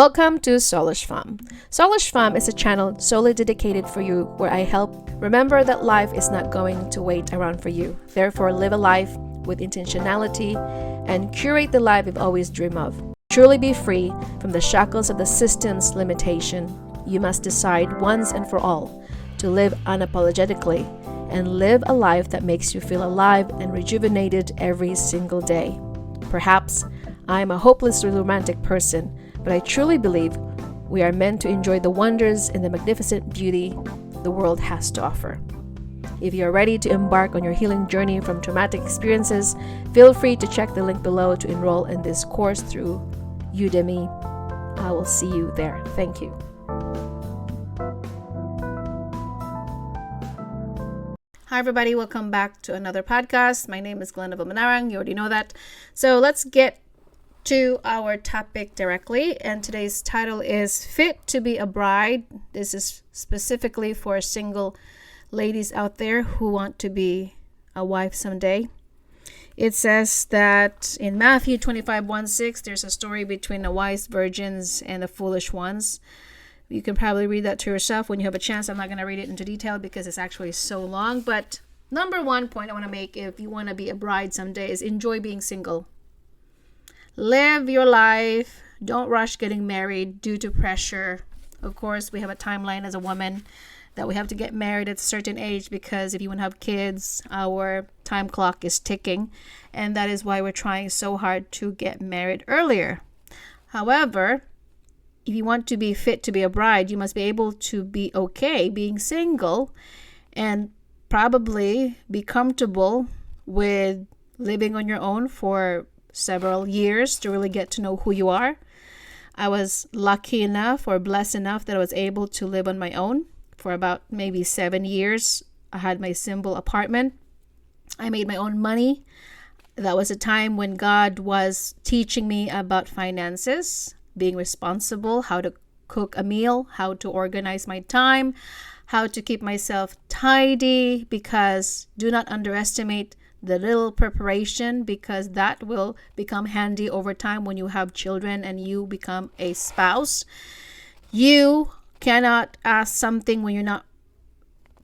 Welcome to Soulishfemme. Soulishfemme is a channel solely dedicated for you where I help remember that life is not going to wait around for you. Therefore, live a life with intentionality and curate the life you've always dreamed of. Truly be free from the shackles of the system's limitation. You must decide once and for all to live unapologetically and live a life that makes you feel alive and rejuvenated every single day. Perhaps I am a hopelessly romantic person, but I truly believe we are meant to enjoy the wonders and the magnificent beauty the world has to offer. If you are ready to embark on your healing journey from traumatic experiences, feel free to check the link below to enroll in this course through Udemy. I will see you there. Thank you. Hi everybody, welcome back to another podcast. My name is Glenda Manarang. You already know that. So let's get to our topic directly, and today's title is Fit to be a Bride. This is specifically for single ladies out there who want to be a wife someday. It says that in Matthew 25:1-6, there's a story between the wise virgins and the foolish ones. You can probably read that to yourself when you have a chance. I'm not going to read it into detail because it's actually so long, but number one point I want to make, if you want to be a bride someday, is enjoy being single. Live your life. Don't rush getting married due to pressure. Of course, we have a timeline as a woman that we have to get married at a certain age because if you want to have kids, our time clock is ticking. And that is why we're trying so hard to get married earlier. However, if you want to be fit to be a bride, you must be able to be okay being single and probably be comfortable with living on your own for several years to really get to know who you are. I was lucky enough or blessed enough that I was able to live on my own for about maybe 7 years. I had my simple apartment. I made my own money. That was a time when God was teaching me about finances, being responsible, how to cook a meal, how to organize my time, how to keep myself tidy, because do not underestimate the little preparation, because that will become handy over time when you have children and you become a spouse. You cannot ask something when you're not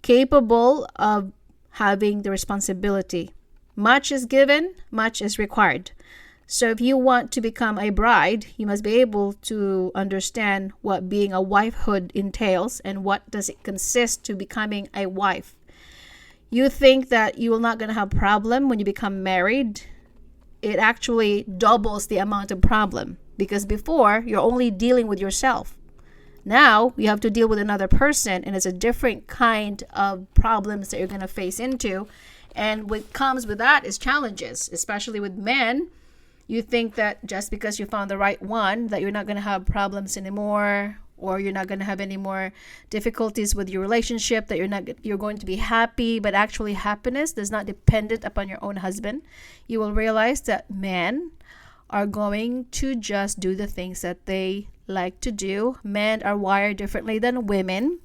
capable of having the responsibility. Much is given, much is required. So if you want to become a bride, you must be able to understand what being a wifehood entails and what does it consist to becoming a wife. You think that you will not going to have problem when you become married. It actually doubles the amount of problem because before you're only dealing with yourself. Now you have to deal with another person, and it's a different kind of problems that you're going to face into. And what comes with that is challenges, especially with men. You think that just because you found the right one that you're not going to have problems anymore, or you're not going to have any more difficulties with your relationship, that you're going to be happy. But actually happiness is not dependent upon your own husband. You will realize that men are going to just do the things that they like to do. Men are wired differently than women.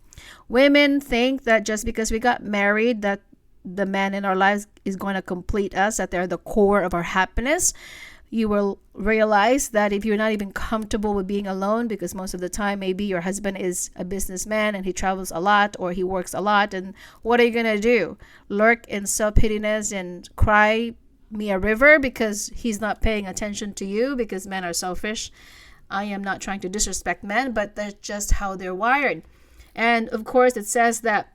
Women think that just because we got married that the man in our lives is going to complete us, that they're the core of our happiness. You will realize that if you're not even comfortable with being alone, because most of the time maybe your husband is a businessman and he travels a lot or he works a lot, and what are you going to do? Lurk in self-pityness and cry me a river because he's not paying attention to you, because men are selfish. I am not trying to disrespect men, but that's just how they're wired. And of course it says that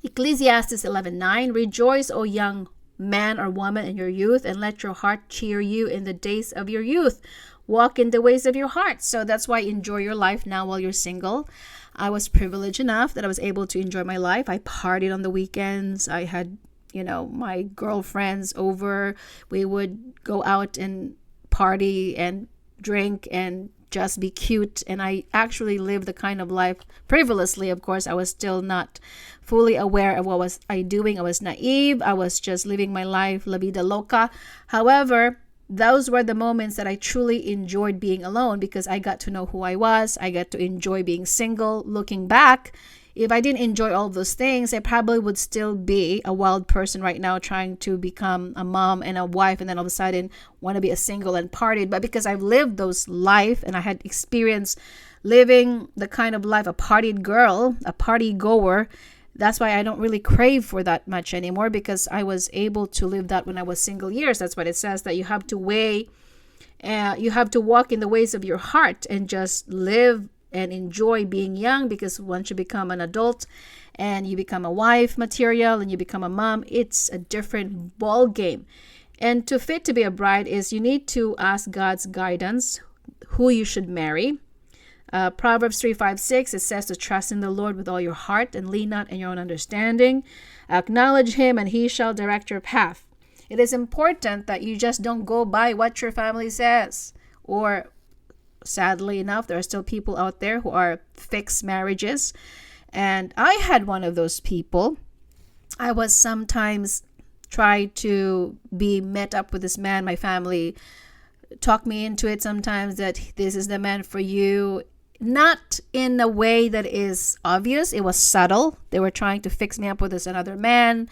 Ecclesiastes 11:9, rejoice, O young man or woman in your youth, and let your heart cheer you in the days of your youth. Walk in the ways of your heart. So that's why enjoy your life now while you're single. I was privileged enough that I was able to enjoy my life. I partied on the weekends. I had, my girlfriends over. We would go out and party and drink and just be cute. And I actually lived the kind of life frivolously. Of course, I was still not fully aware of what was I doing. I was naive. I was just living my life, la vida loca. However, those were the moments that I truly enjoyed being alone because I got to know who I was. I got to enjoy being single. Looking back, if I didn't enjoy all those things, I probably would still be a wild person right now trying to become a mom and a wife, and then all of a sudden want to be a single and partied. But because I've lived those life and I had experience living the kind of life, a partied girl, a party goer, that's why I don't really crave for that much anymore, because I was able to live that when I was single years. That's what it says, that you have to you have to walk in the ways of your heart and just live and enjoy being young, because once you become an adult and you become a wife material and you become a mom, it's a different ball game. And to fit to be a bride is you need to ask God's guidance who you should marry. Proverbs 3:5-6, it says to trust in the Lord with all your heart and lean not in your own understanding. Acknowledge him and he shall direct your path. It is important that you just don't go by what your family says, or sadly enough, there are still people out there who are fixed marriages. And I had one of those people. I was sometimes tried to be met up with this man. My family talked me into it sometimes, that this is the man for you. Not in a way that is obvious. It was subtle. They were trying to fix me up with this another man.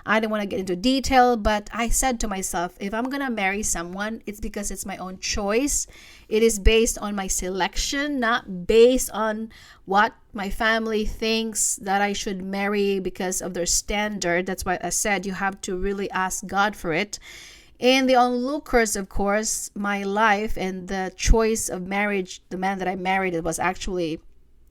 I didn't want to get into detail, but I said to myself, if I'm going to marry someone, it's because it's my own choice. It is based on my selection, not based on what my family thinks that I should marry because of their standard. That's why I said you have to really ask God for it. And the onlookers, of course, my life and the choice of marriage, the man that I married, it was actually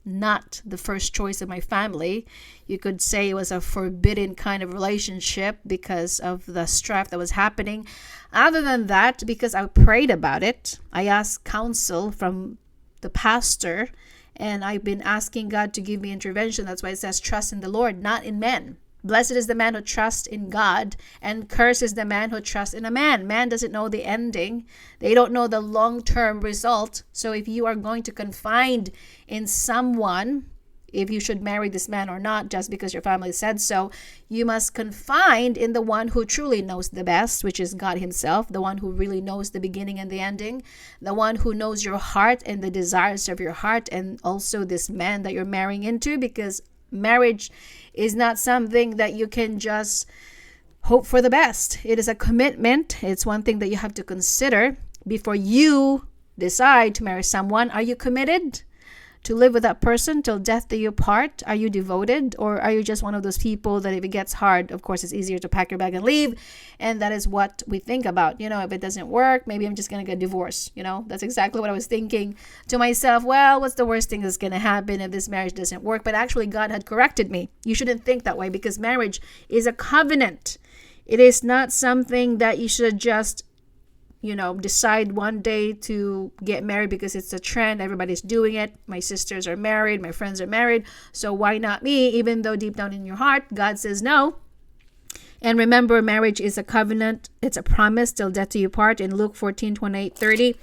not the first choice of my family. You could say it was a forbidden kind of relationship because of the strife that was happening. Other than that, because I prayed about it, I asked counsel from the pastor, and I've been asking God to give me intervention. That's why it says trust in the Lord, not in men. Blessed is the man who trusts in God, and cursed is the man who trusts in a man. Man doesn't know the ending. They don't know the long-term result. So if you are going to confide in someone, if you should marry this man or not, just because your family said so, you must confide in the one who truly knows the best, which is God himself, the one who really knows the beginning and the ending, the one who knows your heart and the desires of your heart, and also this man that you're marrying into, because marriage is not something that you can just hope for the best. It is a commitment. It's one thing that you have to consider before you decide to marry someone. Are you committed to live with that person till death do you part? Are you devoted, or are you just one of those people that if it gets hard, of course, it's easier to pack your bag and leave? And that is what we think about. If it doesn't work, maybe I'm just going to get divorced. That's exactly what I was thinking to myself. Well, what's the worst thing that's going to happen if this marriage doesn't work? But actually, God had corrected me. You shouldn't think that way, because marriage is a covenant. It is not something that you should just decide one day to get married because it's a trend. Everybody's doing it. My sisters are married. My friends are married. So why not me? Even though deep down in your heart, God says no. And remember, marriage is a covenant. It's a promise till death do you part. In Luke 14:28-30,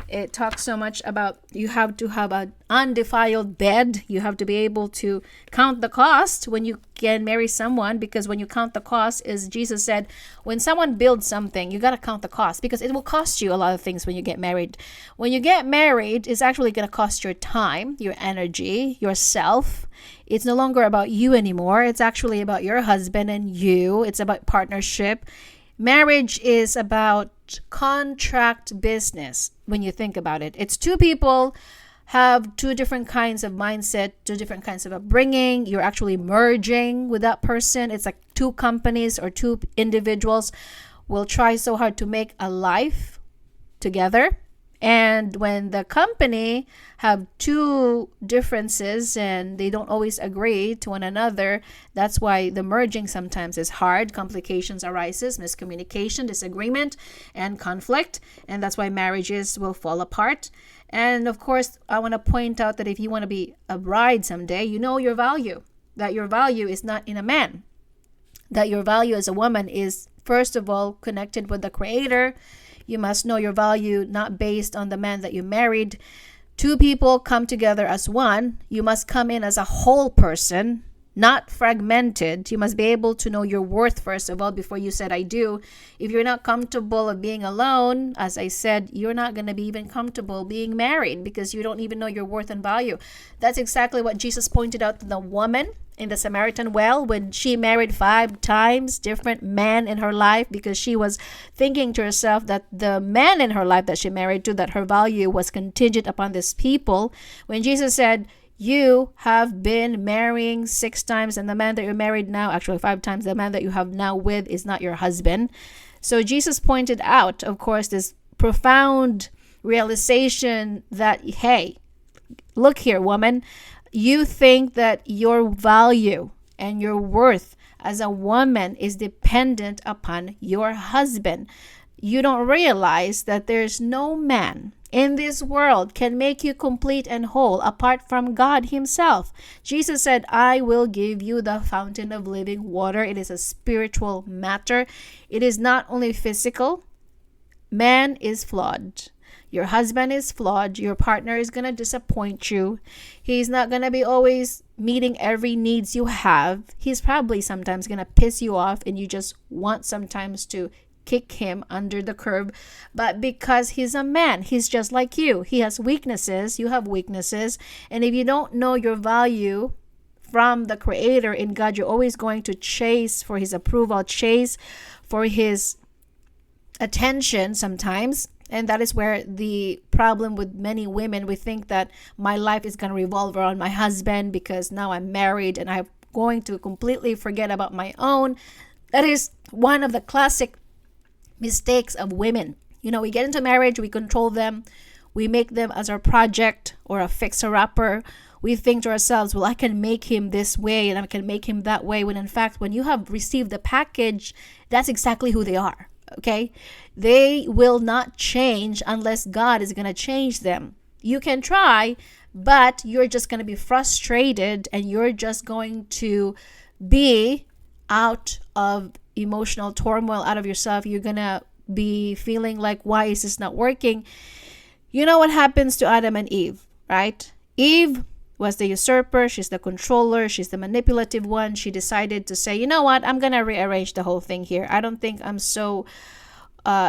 it talks so much about you have to have an undefiled bed. You have to be able to count the cost when you can marry someone, because when you count the cost, as Jesus said, when someone builds something, you got to count the cost, because it will cost you a lot of things when you get married. When you get married, it's actually going to cost your time, your energy, yourself. It's no longer about you anymore. It's actually about your husband and you. It's about partnership. Marriage is about contract business when you think about it. It's two people have two different kinds of mindset, two different kinds of upbringing. You're actually merging with that person. It's like two companies or two individuals will try so hard to make a life together. And when the company have two differences and they don't always agree to one another, that's why the merging sometimes is hard. Complications arises, miscommunication, disagreement, and conflict. And that's why marriages will fall apart. And of course, I want to point out that if you want to be a bride someday, you know your value. That your value is not in a man. That your value as a woman is, first of all, connected with the Creator. You must know your value not based on the man that you married. Two people come together as one. You must come in as a whole person, not fragmented. You must be able to know your worth, first of all, before you said I do. If you're not comfortable of being alone, as I said, you're not going to be even comfortable being married because you don't even know your worth and value. That's exactly what Jesus pointed out to the woman in the Samaritan well when she married 5 times different men in her life because she was thinking to herself that the man in her life that she married to, that her value was contingent upon these people. When Jesus said, you have been marrying 6 times, and the man that you're married now, actually 5 times, the man that you have now with is not your husband. So Jesus pointed out, of course, this profound realization that, hey, look here, woman, you think that your value and your worth as a woman is dependent upon your husband. You don't realize that there's no man in this world can make you complete and whole apart from God himself. Jesus said, I will give you the fountain of living water. It is a spiritual matter. It is not only physical. Man is flawed. Your husband is flawed. Your partner is going to disappoint you. He's not going to be always meeting every needs you have. He's probably sometimes going to piss you off and you just want sometimes to kick him under the curb. But because he's a man, he's just like you. He has weaknesses. You have weaknesses. And if you don't know your value from the Creator in God, you're always going to chase for his approval, chase for his attention sometimes. And that is where the problem with many women, we think that my life is going to revolve around my husband because now I'm married and I'm going to completely forget about my own. That is one of the classic mistakes of women. You know, we get into marriage, we control them, we make them as our project or a fixer-upper. We think to ourselves, well, I can make him this way and I can make him that way. When in fact, when you have received the package, that's exactly who they are. Okay, they will not change unless God is going to change them. You can try, but you're just going to be frustrated and you're just going to be out of emotional turmoil, out of yourself. You're going to be feeling like, why is this not working? You know what happens to Adam and Eve, right? Eve was the usurper. She's the controller. She's the manipulative one. She decided to say, you know what? I'm going to rearrange the whole thing here. I don't think I'm so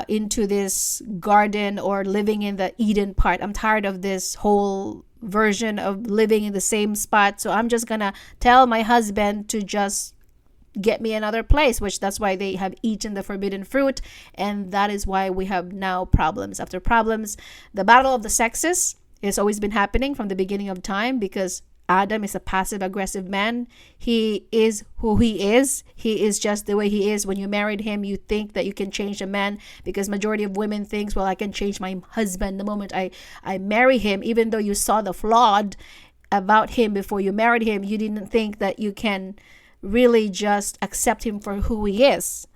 into this garden or living in the Eden part. I'm tired of this whole version of living in the same spot. So I'm just going to tell my husband to just get me another place, which that's why they have eaten the forbidden fruit. And that is why we have now problems after problems. The battle of the sexes has always been happening from the beginning of time because Adam is a passive aggressive man. He is who he is. He is just the way he is. When you married him, you think that you can change a man because majority of women thinks, well, I can change my husband the moment I marry him. Even though you saw the flawed about him before you married him, you didn't think that you can really just accept him for who he is.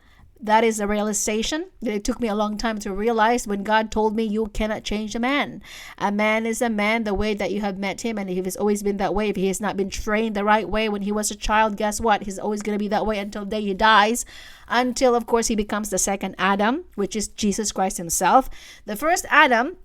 That is a realization that it took me a long time to realize when God told me you cannot change a man. A man is a man the way that you have met him, and if he's always been that way, if he has not been trained the right way when he was a child, guess what? He's always going to be that way until the day he dies, until of course he becomes the second Adam, which is Jesus Christ himself. The first Adam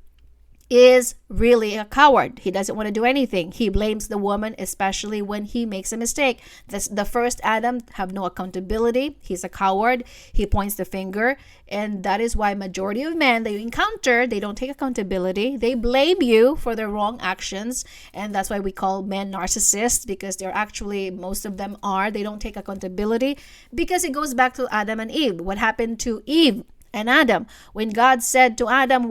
is really a coward. He doesn't want to do anything. He blames the woman, especially when he makes a mistake. The first Adam have no accountability. He's a coward. He points the finger. And that is why majority of men that you encounter, they don't take accountability. They blame you for their wrong actions. And that's why we call men narcissists, because they're actually, most of them are. They don't take accountability because it goes back to Adam and Eve. What happened to Eve and Adam? When God said to Adam,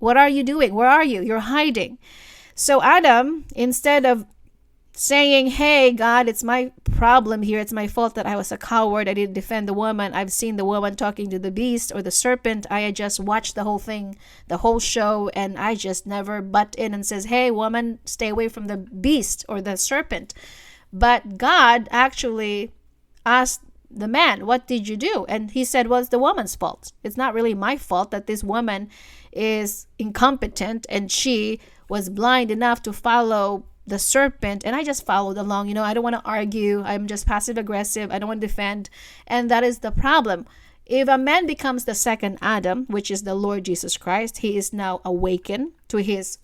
what are you doing? Where are you? You're hiding. So Adam, instead of saying, hey, God, it's my problem here. It's my fault that I was a coward. I didn't defend the woman. I've seen the woman talking to the beast or the serpent. I just watched the whole thing, the whole show, and I just never butt in and says, hey, woman, stay away from the beast or the serpent. But God actually asked the man, what did you do? And he said, well, it's the woman's fault. It's not really my fault that this woman is incompetent and she was blind enough to follow the serpent, and I just followed along. I don't want to argue. I'm just passive aggressive. I don't want to defend. And that is the problem. If a man becomes the second Adam, which is the Lord Jesus Christ, he is now awakened to his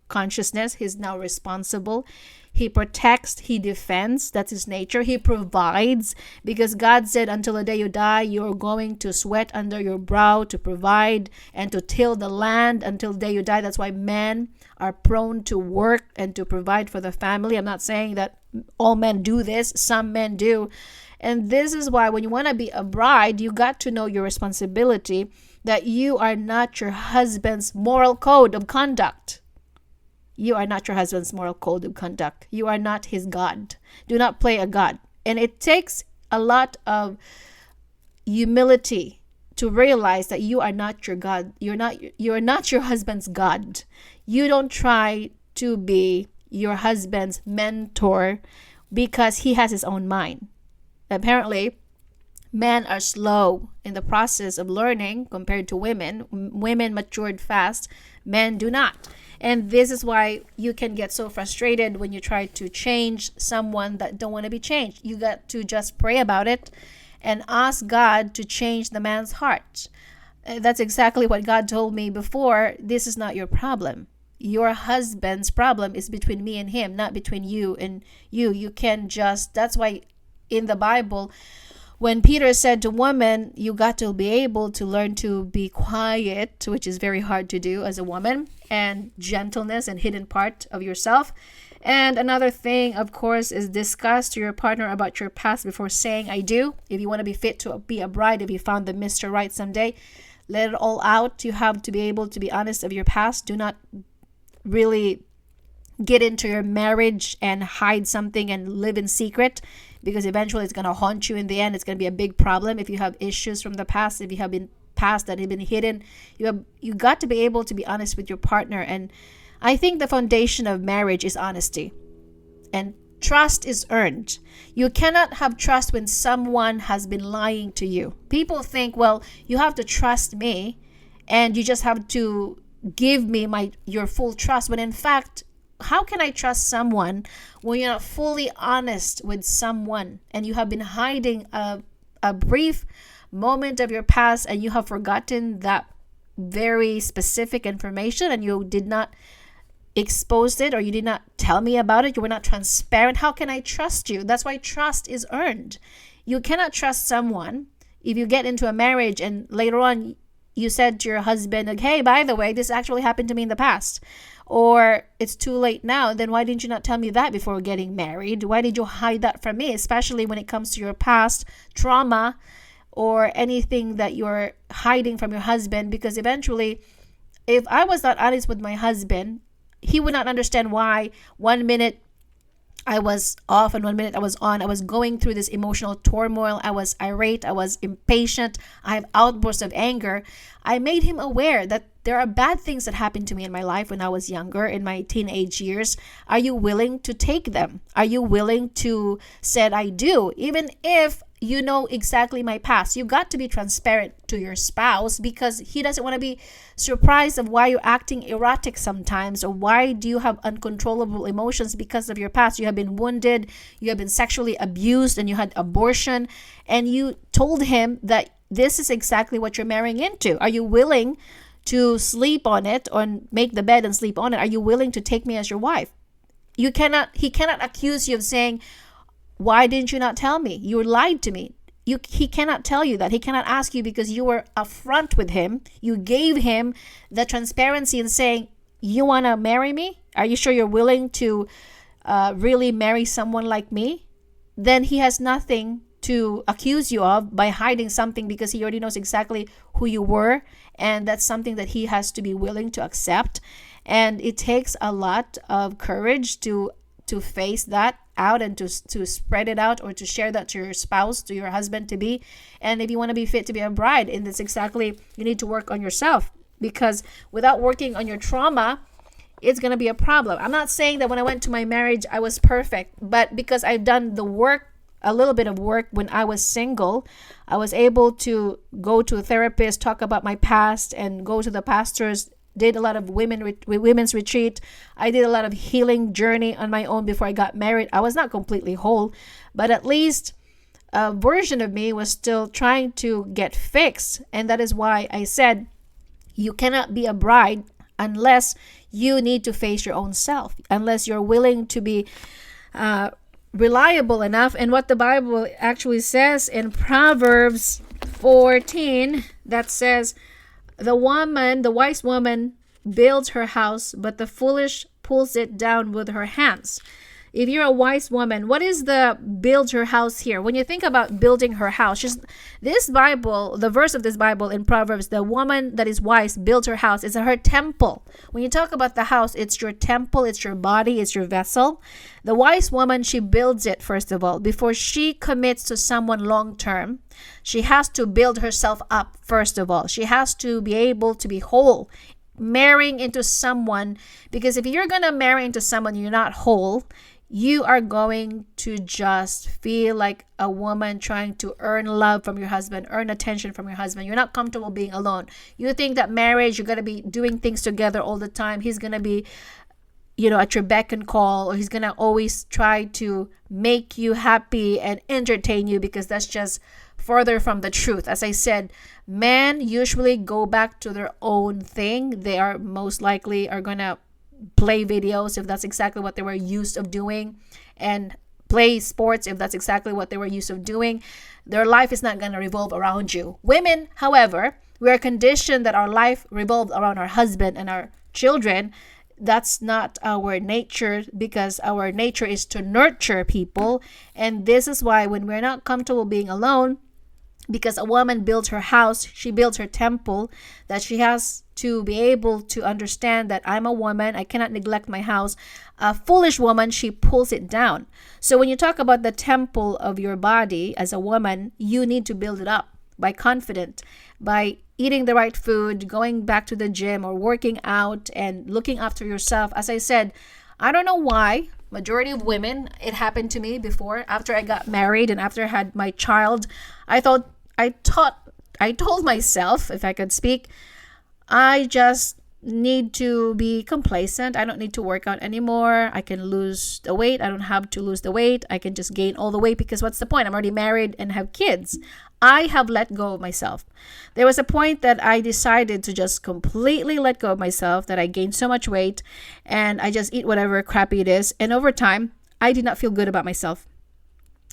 consciousness. He's now responsible. He protects, he defends. That's his nature. He provides, because God said, until the day you die, you're going to sweat under your brow to provide and to till the land until the day you die. That's why men are prone to work and to provide for the family. I'm not saying that all men do this. Some men do. And this is why when you want to be a bride, you got to know your responsibility, that you are not your husband's moral code of conduct. You are not your husband's moral code of conduct. You are not his God. Do not play a God. And it takes a lot of humility to realize that you are not your God. You're not your husband's God. You don't try to be your husband's mentor because he has his own mind. Apparently, men are slow in the process of learning compared to women. Women matured fast. Men do not. And this is why you can get so frustrated when you try to change someone that don't want to be changed. You got to just pray about it and ask God to change the man's heart. That's exactly what God told me before. This is not your problem. Your husband's problem is between me and him, not between you and you. You can just, that's why in the Bible, when Peter said to women, you got to be able to learn to be quiet, which is very hard to do as a woman, and gentleness and hidden part of yourself. And another thing, of course, is discuss to your partner about your past before saying I do. If you want to be fit to be a bride, if you found the Mr. Right someday, let it all out. You have to be able to be honest of your past. Do not really get into your marriage and hide something and live in secret, because eventually it's going to haunt you in the end. It's going to be a big problem if you have issues from the past, if you have been past that have been hidden. You got to be able to be honest with your partner. And I think the foundation of marriage is honesty, and trust is earned. You cannot have trust when someone has been lying to you. People think, well, you have to trust me and you just have to give me your full trust, when in fact, how can I trust someone when you're not fully honest with someone and you have been hiding a brief moment of your past and you have forgotten that very specific information and you did not expose it, or you did not tell me about it? You were not transparent. How can I trust you? That's why trust is earned. You cannot trust someone if you get into a marriage and later on you said to your husband, like, hey, by the way, this actually happened to me in the past, or it's too late now. Then why didn't you not tell me that before getting married? Why did you hide that from me? Especially when it comes to your past trauma or anything that you're hiding from your husband. Because eventually, if I was not honest with my husband, he would not understand why 1 minute I was off and 1 minute I was on. I was going through this emotional turmoil. I was irate. I was impatient. I have outbursts of anger. I made him aware that there are bad things that happened to me in my life when I was younger, in my teenage years. Are you willing to take them? Are you willing to say I do? Even if you know exactly my past. You got to be transparent to your spouse, because he doesn't want to be surprised of why you're acting erratic sometimes, or why do you have uncontrollable emotions because of your past. You have been wounded, you have been sexually abused, and you had abortion, and you told him that this is exactly what you're marrying into. Are you willing to sleep on it, or make the bed and sleep on it? Are you willing to take me as your wife? He cannot accuse you of saying, why didn't you not tell me? You lied to me. He cannot tell you that. He cannot ask you, because you were upfront with him. You gave him the transparency in saying, you want to marry me? Are you sure you're willing to really marry someone like me? Then he has nothing to accuse you of by hiding something, because he already knows exactly who you were. And that's something that he has to be willing to accept. And it takes a lot of courage to face that out, and to spread it out, or to share that to your spouse, to your husband to be. And if you want to be fit to be a bride, and that's exactly, you need to work on yourself, because without working on your trauma, it's going to be a problem. I'm not saying that when I went to my marriage I was perfect, but because I've done the work, a little bit of work when I was single, I was able to go to a therapist, talk about my past, and go to the pastors, did a lot of women's retreat. I did a lot of healing journey on my own before I got married. I was not completely whole, but at least a version of me was still trying to get fixed. And that is why I said you cannot be a bride unless you need to face your own self unless you're willing to be reliable enough. And what the Bible actually says in Proverbs 14, that says, the wise woman builds her house, but the foolish pulls it down with her hands. If you're a wise woman, what is the build her house here? When you think about building her house, this Bible, the verse of this Bible in Proverbs, the woman that is wise builds her house. It's her temple. When you talk about the house, it's your temple, it's your body, it's your vessel. The wise woman, she builds it, first of all. Before she commits to someone long term, she has to build herself up, first of all. She has to be able to be whole. Marrying into someone, because if you're going to marry into someone you're not whole, you are going to just feel like a woman trying to earn love from your husband, earn attention from your husband. You're not comfortable being alone. You think that marriage, you're going to be doing things together all the time. He's going to be, at your beck and call, or he's going to always try to make you happy and entertain you, because that's just further from the truth. As I said, men usually go back to their own thing. They are most likely are going to play videos if that's exactly what they were used of doing, and play sports if that's exactly what they were used of doing. Their life is not going to revolve around you. Women, however, we are conditioned that our life revolves around our husband and our children. That's not our nature, because our nature is to nurture people. And this is why when we're not comfortable being alone, because a woman builds her house, she builds her temple, that she has to be able to understand that I'm a woman, I cannot neglect my house. A foolish woman, she pulls it down. So when you talk about the temple of your body as a woman, you need to build it up by confidence, by eating the right food, going back to the gym or working out and looking after yourself. As I said, I don't know why, majority of women, it happened to me before, after I got married and after I had my child, I told myself, if I could speak, I just need to be complacent. I don't need to work out anymore. I can lose the weight. I don't have to lose the weight. I can just gain all the weight, because what's the point? I'm already married and have kids. I have let go of myself. There was a point that I decided to just completely let go of myself, that I gained so much weight and I just eat whatever crappy it is. And over time, I did not feel good about myself.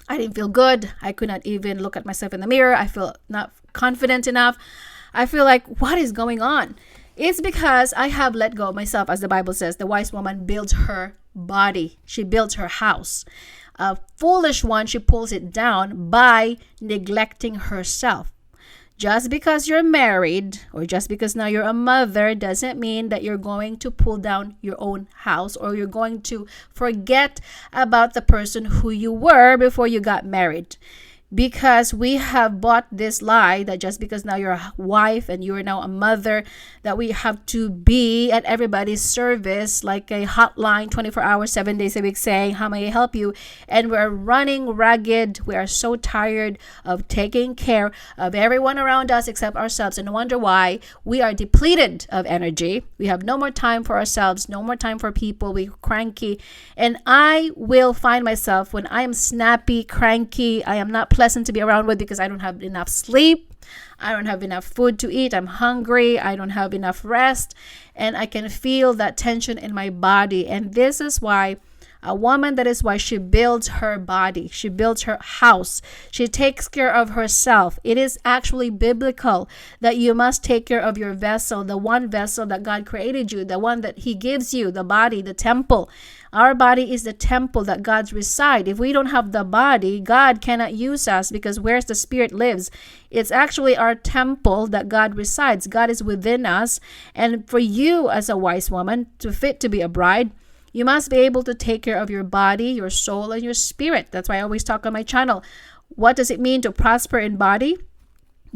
I didn't feel good. I could not even look at myself in the mirror. I feel not confident enough. I feel like, what is going on? It's because I have let go of myself. As the Bible says, the wise woman builds her body. She builds her house. A foolish one, she pulls it down by neglecting herself. Just because you're married, or just because now you're a mother, doesn't mean that you're going to pull down your own house, or you're going to forget about the person who you were before you got married. Because we have bought this lie that just because now you're a wife and you're now a mother, that we have to be at everybody's service like a hotline 24 hours, 7 days a week, saying, how may I help you? And we're running ragged. We are so tired of taking care of everyone around us except ourselves, and wonder why we are depleted of energy. We have no more time for ourselves, no more time for people. We're cranky. And I will find myself when I am snappy, cranky, I am not pleasant to be around with, because I don't have enough sleep. I don't have enough food to eat. I'm hungry. I don't have enough rest. And I can feel that tension in my body. And this is why a woman, that is why she builds her body. She builds her house. She takes care of herself. It is actually biblical that you must take care of your vessel, the one vessel that God created you, the one that He gives you, the body, the temple. Our body is the temple that God resides. If we don't have the body, God cannot use us, because where's the Spirit lives? It's actually our temple that God resides. God is within us. And for you as a wise woman, to fit to be a bride, you must be able to take care of your body, your soul, and your spirit. That's why I always talk on my channel. What does it mean to prosper in body?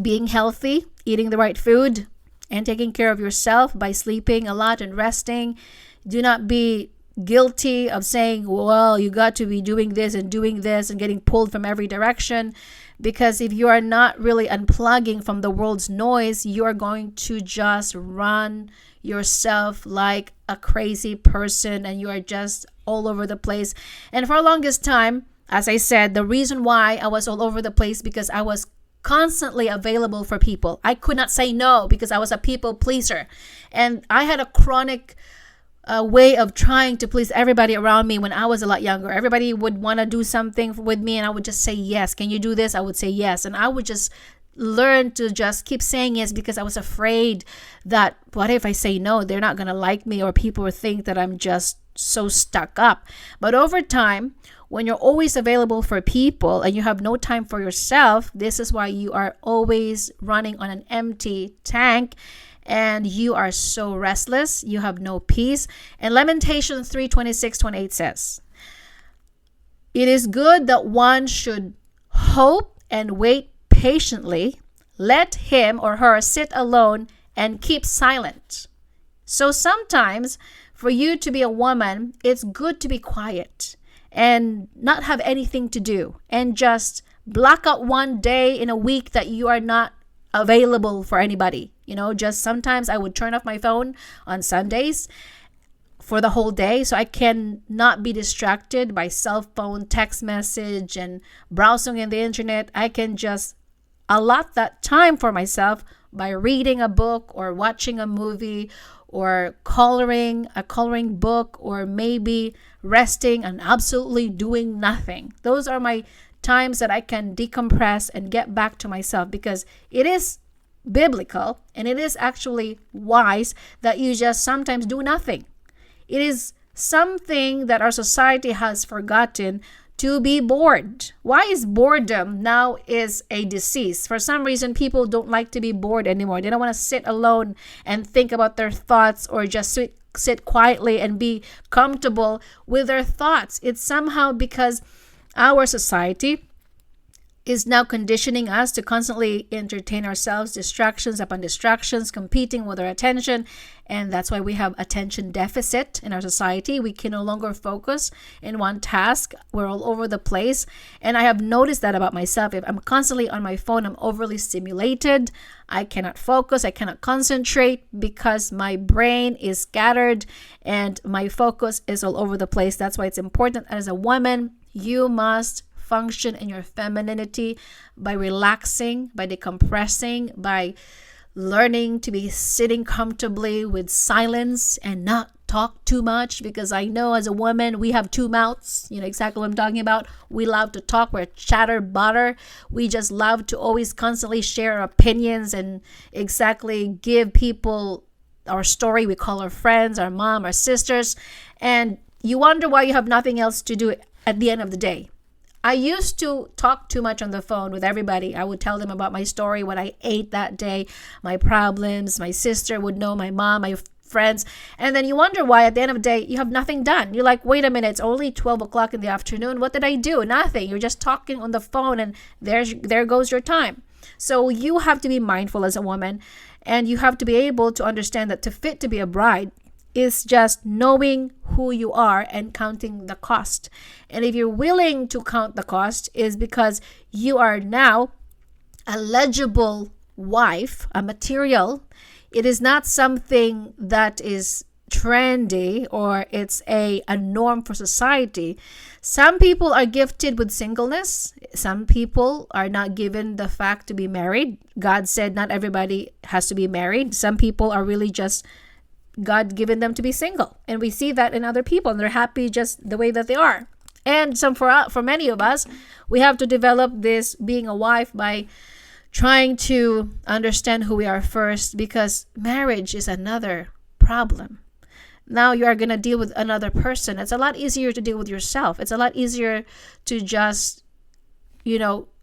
Being healthy, eating the right food, and taking care of yourself by sleeping a lot and resting. Do not be guilty of saying, well, you got to be doing this and getting pulled from every direction. Because if you are not really unplugging from the world's noise, you are going to just run yourself like a crazy person, and you are just all over the place. And for the longest time, as I said, the reason why I was all over the place, because I was constantly available for people. I could not say no, because I was a people pleaser. And I had a chronic a way of trying to please everybody around me when I was a lot younger. Everybody would want to do something with me and I would just say yes. Can you do this? I would say yes. And I would just learn to just keep saying yes because I was afraid that what if I say no, they're not going to like me, or people will think that I'm just so stuck up. But over time, when you're always available for people and you have no time for yourself, this is why you are always running on an empty tank and you are so restless. You have no peace. And Lamentations 3:26-28 says, "It is good that one should hope and wait patiently. Let him or her sit alone and keep silent." So sometimes for you to be a woman, it's good to be quiet and not have anything to do and just block out one day in a week that you are not available for anybody. Just sometimes I would turn off my phone on Sundays for the whole day so I can not be distracted by cell phone, text message, and browsing in the internet. I can just allot that time for myself by reading a book or watching a movie or coloring a coloring book, or maybe resting and absolutely doing nothing. Those are my times that I can decompress and get back to myself, because it is biblical and it is actually wise that you just sometimes do nothing. It is something that our society has forgotten, to be bored. Why is boredom now is a disease? For some reason, people don't like to be bored anymore. They don't want to sit alone and think about their thoughts, or just sit quietly and be comfortable with their thoughts. It's somehow because our society is now conditioning us to constantly entertain ourselves, distractions upon distractions, competing with our attention. And that's why we have attention deficit in our society. We can no longer focus in one task. We're all over the place. And I have noticed that about myself. If I'm constantly on my phone, I'm overly stimulated. I cannot focus. I cannot concentrate because my brain is scattered and my focus is all over the place. That's why it's important as a woman, you must function in your femininity by relaxing, by decompressing, by learning to be sitting comfortably with silence and not talk too much. Because I know as a woman, we have two mouths. You know exactly what I'm talking about. We love to talk. We're chatterbutter. We just love to always constantly share our opinions and exactly give people our story. We call our friends, our mom, our sisters. And you wonder why you have nothing else to do at the end of the day. I used to talk too much on the phone with everybody. I would tell them about my story, what I ate that day, my problems. My sister would know, my mom, my friends. And then you wonder why at the end of the day, you have nothing done. You're like, wait a minute, it's only 12 o'clock in the afternoon. What did I do? Nothing. You're just talking on the phone and there goes your time. So you have to be mindful as a woman, and you have to be able to understand that to fit to be a bride is just knowing who you are and counting the cost. And if you're willing to count the cost, is because you are now a legible wife, a material. It is not something that is trendy or it's a norm for society. Some people are gifted with singleness. Some people are not given the fact to be married. God said not everybody has to be married. Some people are really just God given them to be single, and we see that in other people, and they're happy just the way that they are. And for many of us, we have to develop this being a wife by trying to understand who we are first, because marriage is another problem. Now you are going to deal with another person. It's a lot easier to deal with yourself. It's a lot easier to just,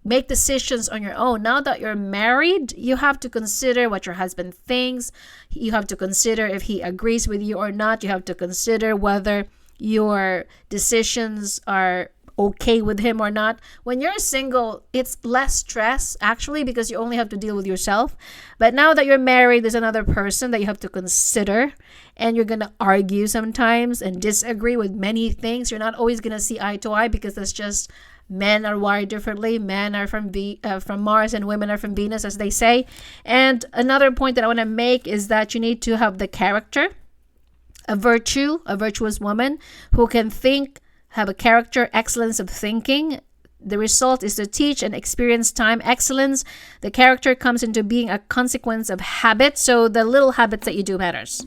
make decisions on your own. Now that you're married, you have to consider what your husband thinks. You have to consider if he agrees with you or not. You have to consider whether your decisions are okay with him or not. When you're single, it's less stress actually, because you only have to deal with yourself. But now that you're married, there's another person that you have to consider, and you're going to argue sometimes and disagree with many things. You're not always going to see eye to eye, because that's just men are wired differently. Men are from Mars and women are from Venus, as they say. And another point that I want to make is that you need to have the character, a virtuous woman who can think, have a character, excellence of thinking. The result is to teach and experience time excellence. The character comes into being a consequence of habit. So the little habits that you do matters.